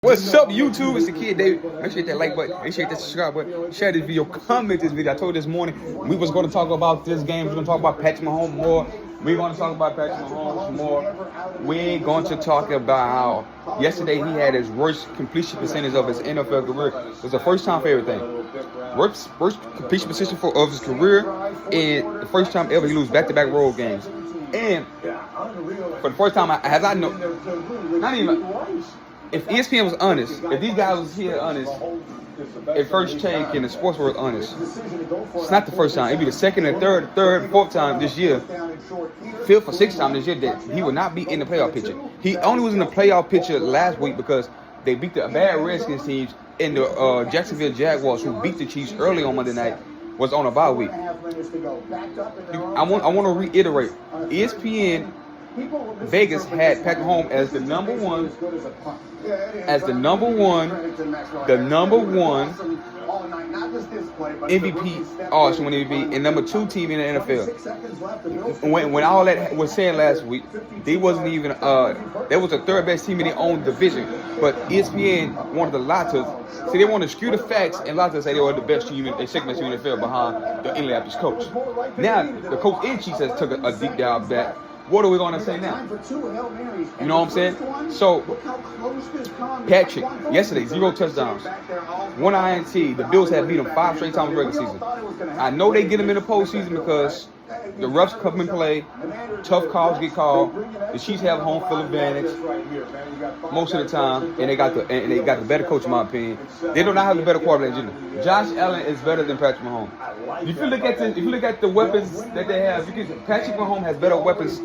What's up, YouTube? It's the kid David. Make sure you hit that like button. Make sure you hit that subscribe button. Share this video. Comment this video. I told you this morning we was going to talk about this game. We're going to talk about Patrick Mahomes more. We're going to talk about Patrick Mahomes more. We're going to talk about how yesterday he had his worst completion percentage of his NFL career. It was the first time for everything. Worst completion percentage of his career, and the first time ever he lose back-to-back road games. And for the first time, as I know, not even. If ESPN was honest, if these guys was here honest, if First Take and the sports were honest, it's not the first time. It'd be the second and third, fourth time this year, fifth or sixth time this year that he would not be in the playoff picture. He only was in the playoff picture last week because they beat the bad Redskins teams, and the Jacksonville Jaguars, who beat the Chiefs early on Monday night, was on a bye week. I want to reiterate, ESPN Vegas had Patrick Mahomes as the number one MVP, also win MVP, and number 2 team in the NFL. When all that was said last week, they wasn't even that was the third best team in their own division. But ESPN wanted to lie to us. See, they wanted to skew the facts and lie to us, say they were the best team, the second best team in the NFL behind the Indianapolis coach. Now the coach in chief has took a deep dive back. What are we going to say now? You know what I'm saying? So, Patrick, yesterday, 0 touchdowns, 1 INT. The Bills had beat him 5 straight times in the regular season. I know they get him in the postseason because the refs come and play, tough calls get called. The Chiefs have home field advantage most of the time, and they got the better coach in my opinion. They do not have the better quarterback general. Josh Allen is better than Patrick Mahomes. If you look at the weapons that they have, Patrick Mahomes has better weapons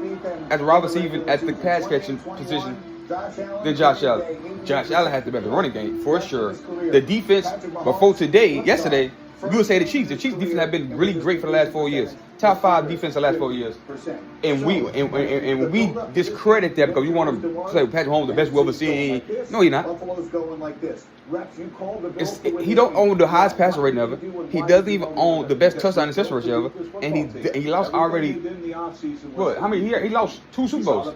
as a wide receiver at the pass catching position than Josh Allen. Josh Allen has the better running game for sure. The defense before yesterday, we would say the Chiefs. The Chiefs defense have been really great for the last 4 years. Top 5 defense the last 4 years. And we discredit that because we want to say Patrick Mahomes the best we've ever seen. No, he's not. He don't own the highest passer rating ever. He doesn't even own the best touchdown interception ratio ever. And he lost already. What? How many? He lost 2 Super Bowls.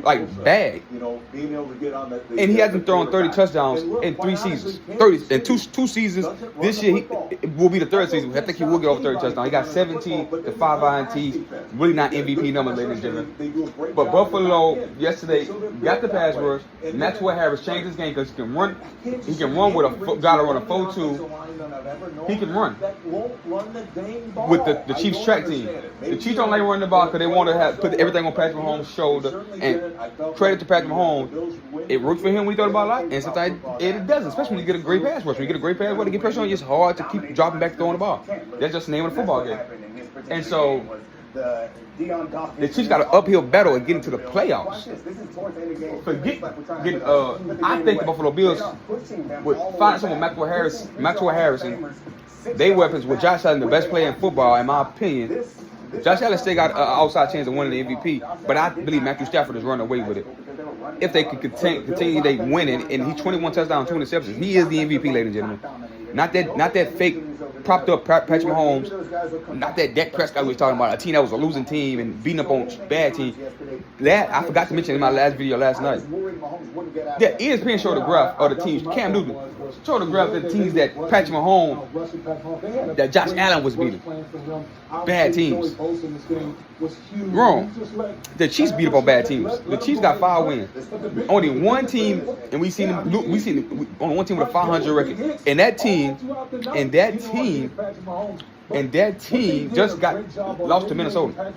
Like bad. And he hasn't thrown 30 touchdowns in 3 seasons. 30 in two seasons. This year it will be the 3rd season. I think he will get over 30 touchdowns. He got 17 to 5 INTs. Really not MVP numbers, ladies and gentlemen. But Buffalo yesterday got the pass rush. Maxwell Harris changed his game because he can run. He can run with a guy to run a 4-2. He can run with the Chiefs track team. The Chiefs don't like running the ball because they want to put everything on Patrick Mahomes' shoulder. And credit to Patrick Mahomes, it works for him when he throw the ball out, and sometimes it doesn't. Especially when you get a great pass rush. When you get a great pass rush, to get pressure on you, it's hard to keep dropping back throwing the ball. That's just the name of the football game. And so the Chiefs got an uphill battle of getting to the playoffs. I think the Buffalo Bills would find someone Maxwell Harrison. They weapons with Josh Allen, the best player in football, in my opinion. Josh Allen still got an outside chance of winning the MVP, but I believe Matthew Stafford is running away with it. If they could continue they winning, and he's 21 touchdowns, 2 interceptions, he is the MVP, ladies and gentlemen. Not that fake propped up Patrick Mahomes, not that Dak Prescott was talking about, a team that was a losing team and beating up on bad teams. That I forgot to mention in my last video last night. That ESPN showed a graph of the teams. Cam Newton showed a graph of the teams that Patrick Mahomes, that Josh Allen was beating. Bad teams. Wrong. The Chiefs beat up on bad teams. The Chiefs got 5 wins. Only one team, and we seen only one team with a 500 record. And that team just got lost to Minnesota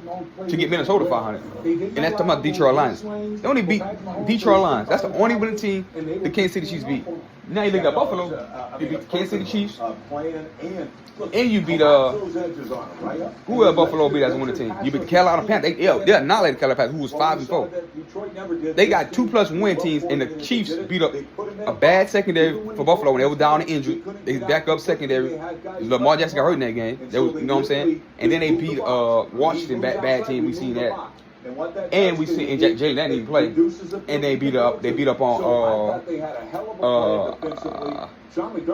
to get Minnesota 500. And that's talking about Detroit Lions. They only beat Detroit Lions. That's the only winning team the Kansas City Chiefs beat. Now you look at Buffalo, you beat the Kansas City Chiefs, and you beat who else Buffalo beat as a winning team? You beat the Carolina Panthers. They're not like the Carolina Panthers, who was 5-4. They got 2+ win teams, and the Chiefs beat up a bad secondary for Buffalo when they were down and injured. They back up secondary. Lamar Jackson got hurt in that game. You know what I'm saying? And then they beat Washington, bad team. We seen that. And we see Jalen didn't even play, and they beat up on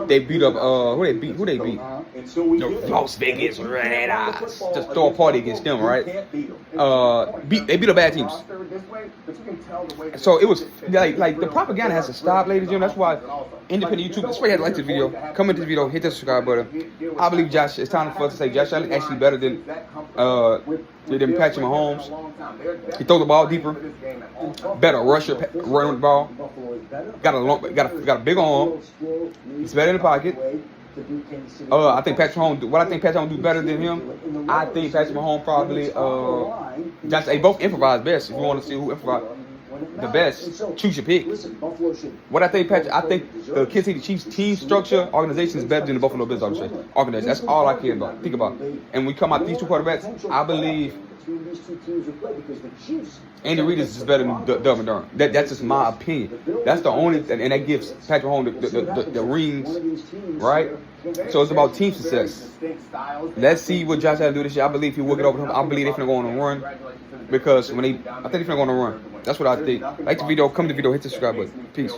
they beat up who they beat Las Vegas Raiders. Just throw a party against them, right? They beat up bad teams. So it was like the propaganda has to stop, ladies and gentlemen. That's why independent YouTube. That's why you have to like this video, comment this video, hit the subscribe button. I believe Josh. It's time for us to say Josh Allen actually better than Patrick Mahomes. He throws the ball deeper, better rusher, running the ball. Got a big arm. He's better in the pocket. I think Patrick Mahomes. What I think Patrick Mahomes do better than him. I think Patrick Mahomes probably. They both improvise best. If you want to see who improvise the best, choose your pick. What I think, Patrick. I think the Kansas City Chiefs team structure organization is better than the Buffalo Bills organization. That's all I care about. Think about. And when we come out these two quarterbacks, I believe Andy Reid is just better than Doug McDermott. That's just my opinion. That's the only, and that gives Patrick Mahomes the rings, right? So it's about team success. Let's see what Josh Allen do this year. I believe he will get over him. I believe they're gonna go on a run because I think they're gonna go on a run. That's what I think. Like the video, comment the video, hit the subscribe button. Peace.